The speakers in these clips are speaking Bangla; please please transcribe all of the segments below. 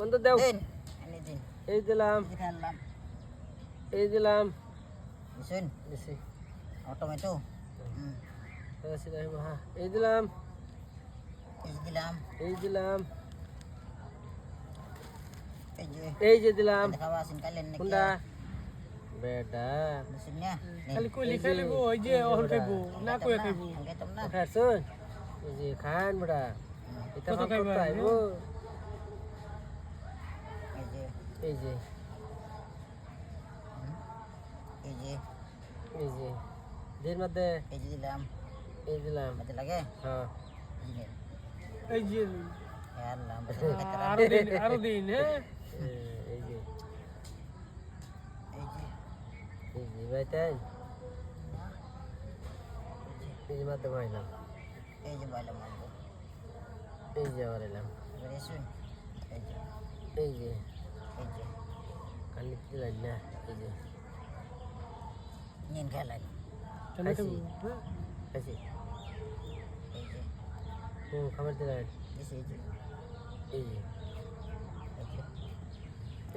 অন্তর দাও দিন এনে দিন এই দিলাম খেলাম এই দিলাম দিছেন দিছি টমেটো হ্যাঁ এই দিলাম এই দিলাম এই দিলাম এই যে এই যে দিলাম খাওয়া আসেন কালেন নাকি কোনটা বেটা দিছেন না খালি কইলি খাইলে গো ওই যে ওহর খাইবো না কই খাইবো খাইতাম না খাইছুন এই যে খান বেটা এটা কত খান খাইবা? করতে আইবো এই যে এই যে এই যে এই যে দের মধ্যে এই যে দিলাম এই দিলাম মতে লাগে হ্যাঁ এই যে এই যে আল্লাহ বসে খাইতে আরো দিন হ্যাঁ এই যে এই যে এই যে বাইতেন এই যে মধ্যে বাইলাম এই যে বাইলাম মারবো এই যে আবার এলাম এবারে শুন এই যে এই যে এই যে কানি দিলেন না এই যে নিন খেলাই কেন খাইবো হ্যাঁ খাইছি এই যে খাবার দিলেন দিছে এই যে এই যে এই যে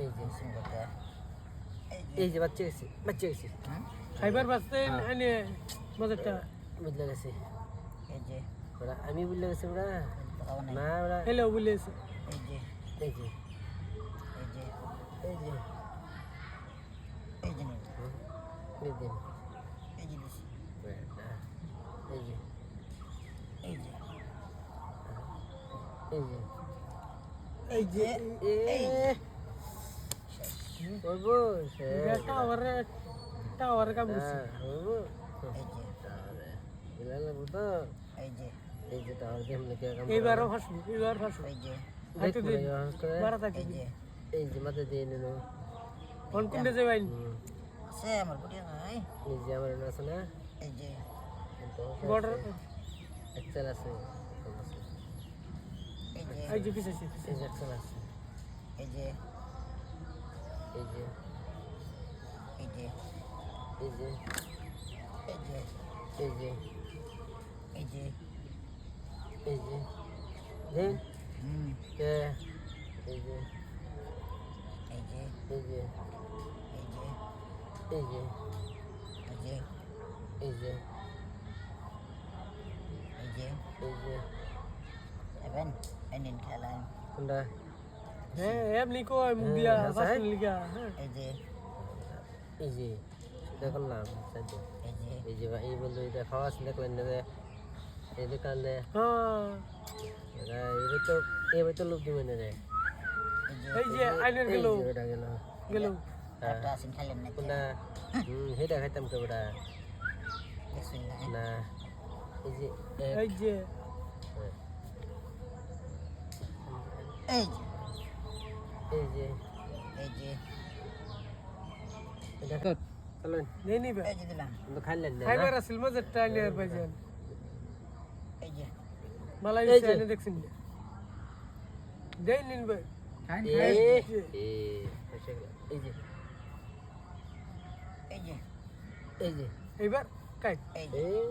এই যে শুন করতে এই যে বাচ্চা গেছি খাইবার বাস্তে এনে বাজারটা বুঝলে গেছি এই যে ওরা আমি বুঝলে গেছি ওরা খাওয়া নাই না ওরা হেলো বলেছে এই যে এই যে এই যে এই যে এই যে নিন এই দিন এই যে দিছি এই যে এই যে এই যে এই যে এ বলবো টাওয়ার কাম করছে বলবো এই যে বিলাই লাগবো তো এই যে এই যে টাওয়ার দিয়ে আমরা কে কাম এইবারও ফাসবো এইবার ফাসবো এই যে হাইতে দিন বারা থাকি এই যে এই যে মাথা দিয়ে নিল কোন কোনটা যাবেন সে আমার বুড়ি নাই এই যে আমার আছে না এই যে বর্ডার এক্সেল আছে এই যে এই যে পিছে এই যে এক্সেল আছে এই যে এই যে এই যে এই যে এই যে এই যে এই যে এই যে দেন কে এই যে এই যে এই যে এই যে এই যে এই যে এই যে এই যে এই যে এখন এনিন খেলাম কোনটা হ্যাঁ এমনি কই মুখ দিয়া ফাসন লিগা হ্যাঁ এই যে এই যে সেটা করলাম সাথে এই যে এই যে এই বন্ধু এটা খাওয়া দেখলেন না যে এই দোকানে হ্যাঁ এবার তো লোক দিবেন রে এই যে আইনের গেল ওটা গেল গেল একটা আসেন খেলেন না কোনটা হেটা খাইতাম তো ওটা দেখছেন না না এই যে এই যে এই যে এই যে এই যে এটা তো চলেন নেই নিবে এই যে দিলাম তো খাইলেন না খাইবার আসল মজার টাইলের বাজান এই যে মালাই এই যে। এনে দেখছেন দেই নিনবে এই এই যে এই যে এই যে এইবার কাই এই যে এই